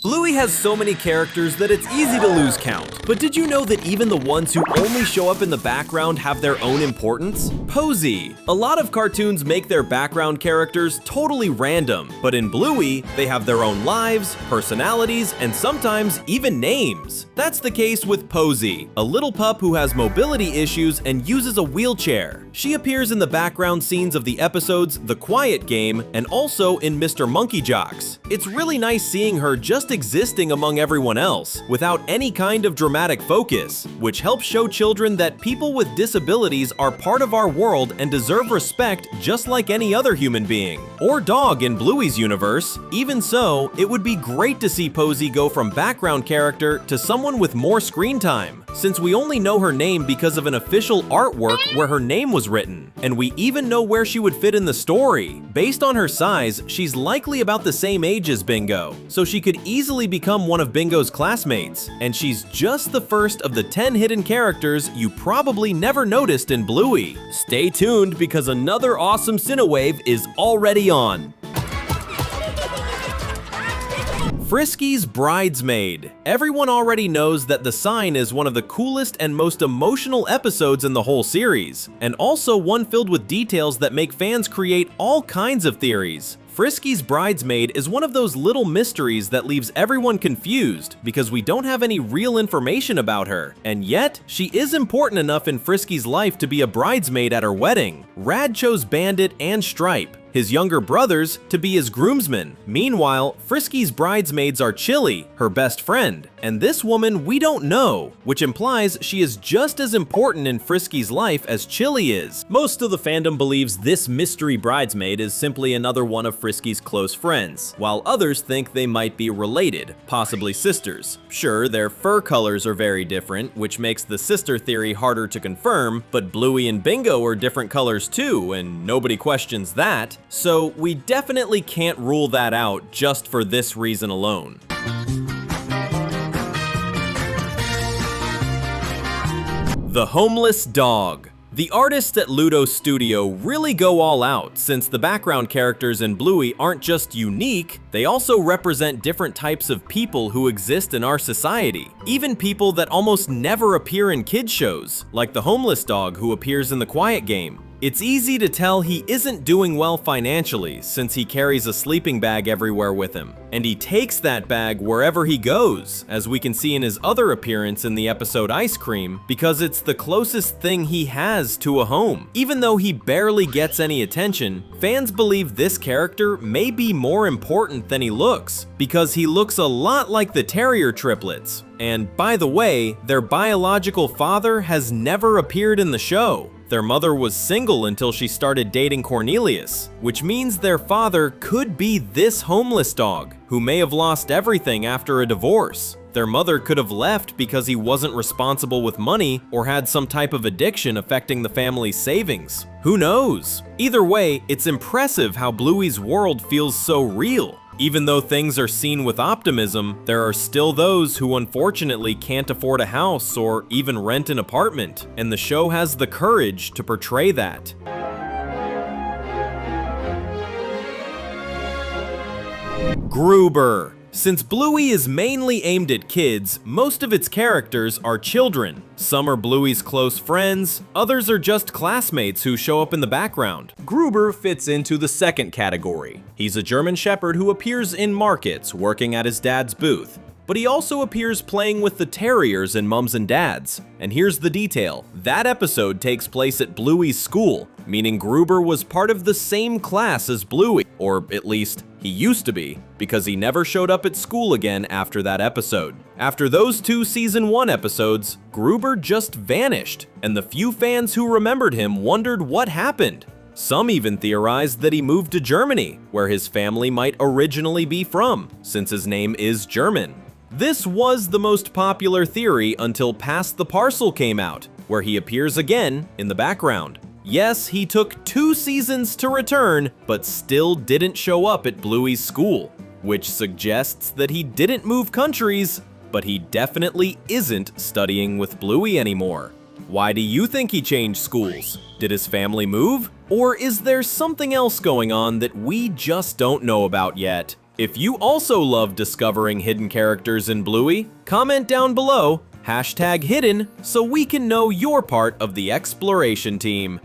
Bluey has so many characters that it's easy to lose count. But did you know that even the ones who only show up in the background have their own importance? Posey. A lot of cartoons make their background characters totally random, but in Bluey, they have their own lives, personalities, and sometimes even names. That's the case with Posey, a little pup who has mobility issues and uses a wheelchair. She appears in the background scenes of the episodes The Quiet Game and also in Mr. Monkey Jocks. It's really nice seeing her just existing among everyone else, without any kind of dramatic focus, which helps show children that people with disabilities are part of our world and deserve respect just like any other human being. Or dog in Bluey's universe. Even so, it would be great to see Posey go from background character to someone with more screen time, since we only know her name because of an official artwork where her name was written, and we even know where she would fit in the story. Based on her size, she's likely about the same age as Bingo, so she could easily become one of Bingo's classmates, and she's just the first of the 10 hidden characters you probably never noticed in Bluey. Stay tuned because another awesome Cinewave is already on. Frisky's Bridesmaid. Everyone already knows that the sign is one of the coolest and most emotional episodes in the whole series, and also one filled with details that make fans create all kinds of theories. Frisky's Bridesmaid is one of those little mysteries that leaves everyone confused because we don't have any real information about her, and yet she is important enough in Frisky's life to be a bridesmaid at her wedding. Rad chose Bandit and Stripe, his younger brothers, to be his groomsmen. Meanwhile, Frisky's bridesmaids are Chili, her best friend, and this woman we don't know, which implies she is just as important in Frisky's life as Chili is. Most of the fandom believes this mystery bridesmaid is simply another one of Frisky's close friends, while others think they might be related, possibly sisters. Sure, their fur colors are very different, which makes the sister theory harder to confirm, but Bluey and Bingo are different colors too, and nobody questions that. So we definitely can't rule that out just for this reason alone. The Homeless Dog. The artists at Ludo's studio really go all out, since the background characters in Bluey aren't just unique, they also represent different types of people who exist in our society. Even people that almost never appear in kids shows, like the homeless dog who appears in The Quiet Game. It's easy to tell he isn't doing well financially since he carries a sleeping bag everywhere with him. And he takes that bag wherever he goes, as we can see in his other appearance in the episode Ice Cream, because it's the closest thing he has to a home. Even though he barely gets any attention, fans believe this character may be more important than he looks, because he looks a lot like the Terrier triplets. And by the way, their biological father has never appeared in the show. Their mother was single until she started dating Cornelius, which means their father could be this homeless dog, who may have lost everything after a divorce. Their mother could have left because he wasn't responsible with money or had some type of addiction affecting the family's savings. Who knows? Either way, it's impressive how Bluey's world feels so real. Even though things are seen with optimism, there are still those who unfortunately can't afford a house or even rent an apartment, and the show has the courage to portray that. Gruber. Since Bluey is mainly aimed at kids, most of its characters are children. Some are Bluey's close friends, others are just classmates who show up in the background. Gruber fits into the second category. He's a German Shepherd who appears in markets working at his dad's booth. But he also appears playing with the terriers in Mums and Dads. And here's the detail. That episode takes place at Bluey's school, meaning Gruber was part of the same class as Bluey, or at least he used to be, because he never showed up at school again after that episode. After those two season 1 episodes, Gruber just vanished, and the few fans who remembered him wondered what happened. Some even theorized that he moved to Germany, where his family might originally be from, since his name is German. This was the most popular theory until Past the Parcel came out, where he appears again in the background. Yes, he took 2 seasons to return, but still didn't show up at Bluey's school, which suggests that he didn't move countries, but he definitely isn't studying with Bluey anymore. Why do you think he changed schools? Did his family move? Or is there something else going on that we just don't know about yet? If you also love discovering hidden characters in Bluey, comment down below #hidden so we can know your part of the exploration team.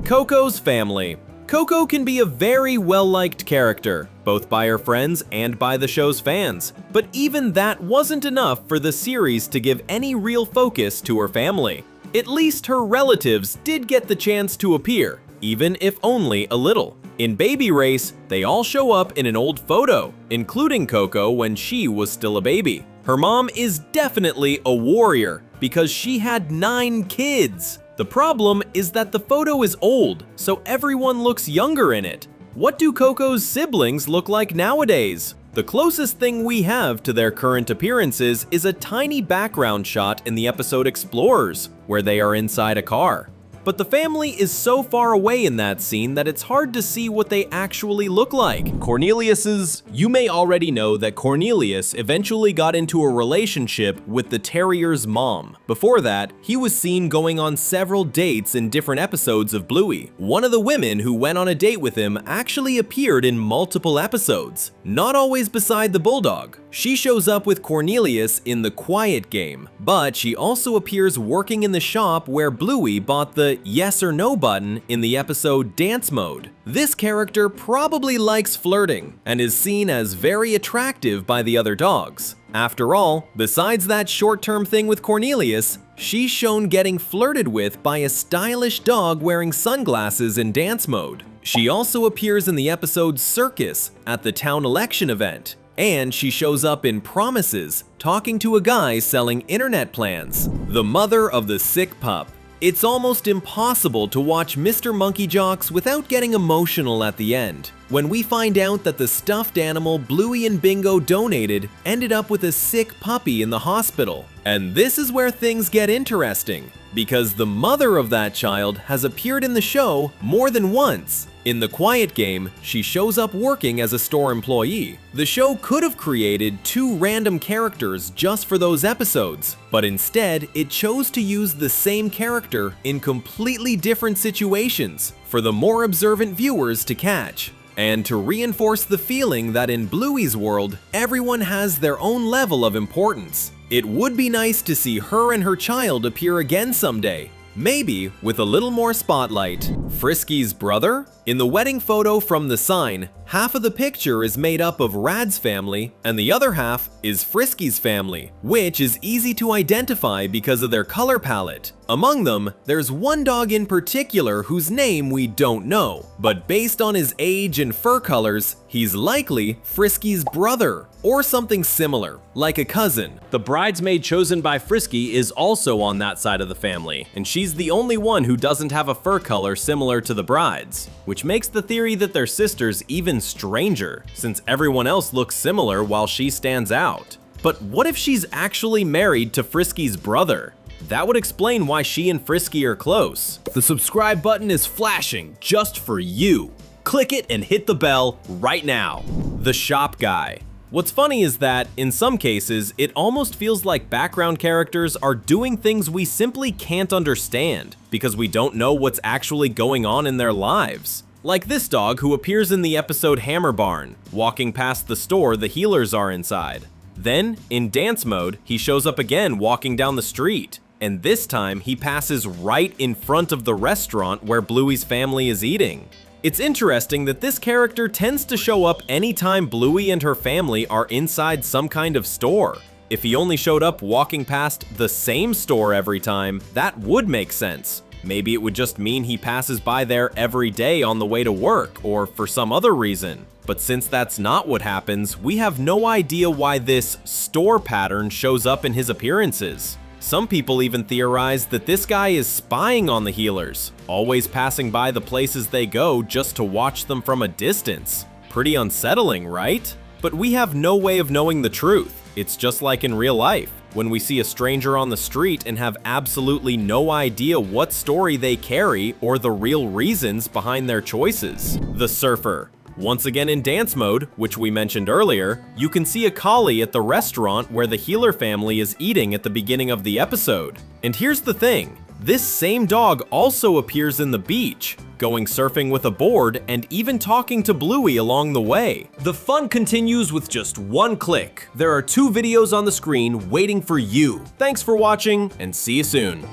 Koko's family. Koko can be a very well-liked character, both by her friends and by the show's fans, but even that wasn't enough for the series to give any real focus to her family. At least her relatives did get the chance to appear, even if only a little. In Baby Race, they all show up in an old photo, including Koko when she was still a baby. Her mom is definitely a warrior because she had 9 kids. The problem is that the photo is old, so everyone looks younger in it. What do Koko's siblings look like nowadays? The closest thing we have to their current appearances is a tiny background shot in the episode Explorers, where they are inside a car. But the family is so far away in that scene that it's hard to see what they actually look like. Cornelius's. You may already know that Cornelius eventually got into a relationship with the terrier's mom. Before that, he was seen going on several dates in different episodes of Bluey. One of the women who went on a date with him actually appeared in multiple episodes, not always beside the bulldog. She shows up with Cornelius in The Quiet Game, but she also appears working in the shop where Bluey bought the yes or no button in the episode Dance Mode. This character probably likes flirting and is seen as very attractive by the other dogs. After all, besides that short-term thing with Cornelius, she's shown getting flirted with by a stylish dog wearing sunglasses in Dance Mode. She also appears in the episode Circus at the town election event. And she shows up in Promises, talking to a guy selling internet plans. The mother of the sick pup. It's almost impossible to watch Mr. Monkey Jocks without getting emotional at the end, when we find out that the stuffed animal Bluey and Bingo donated ended up with a sick puppy in the hospital. And this is where things get interesting, because the mother of that child has appeared in the show more than once. In The Quiet Game, she shows up working as a store employee. The show could have created 2 random characters just for those episodes, but instead it chose to use the same character in completely different situations for the more observant viewers to catch. And to reinforce the feeling that in Bluey's world, everyone has their own level of importance. It would be nice to see her and her child appear again someday, maybe with a little more spotlight. Frisky's brother? In the wedding photo from the sign, half of the picture is made up of Rad's family and the other half is Frisky's family, which is easy to identify because of their color palette. Among them, there's one dog in particular whose name we don't know, but based on his age and fur colors, he's likely Frisky's brother or something similar, like a cousin. The bridesmaid chosen by Frisky is also on that side of the family, and she's the only one who doesn't have a fur color similar to the bride's, which makes the theory that they're sisters even stranger, since everyone else looks similar while she stands out. But what if she's actually married to Frisky's brother? That would explain why she and Frisky are close. The subscribe button is flashing just for you. Click it and hit the bell right now. The shop guy. What's funny is that, in some cases, it almost feels like background characters are doing things we simply can't understand because we don't know what's actually going on in their lives. Like this dog who appears in the episode Hammer Barn, walking past the store the healers are inside. Then, in Dance Mode, he shows up again walking down the street, and this time he passes right in front of the restaurant where Bluey's family is eating. It's interesting that this character tends to show up anytime Bluey and her family are inside some kind of store. If he only showed up walking past the same store every time, that would make sense. Maybe it would just mean he passes by there every day on the way to work, or for some other reason. But since that's not what happens, we have no idea why this store pattern shows up in his appearances. Some people even theorize that this guy is spying on the healers, always passing by the places they go just to watch them from a distance. Pretty unsettling, right? But we have no way of knowing the truth. It's just like in real life, when we see a stranger on the street and have absolutely no idea what story they carry or the real reasons behind their choices. The surfer. Once again in Dance Mode, which we mentioned earlier, you can see a collie at the restaurant where the healer family is eating at the beginning of the episode. And here's the thing, this same dog also appears in The Beach, going surfing with a board, and even talking to Bluey along the way. The fun continues with just one click. There are 2 videos on the screen waiting for you. Thanks for watching, and see you soon.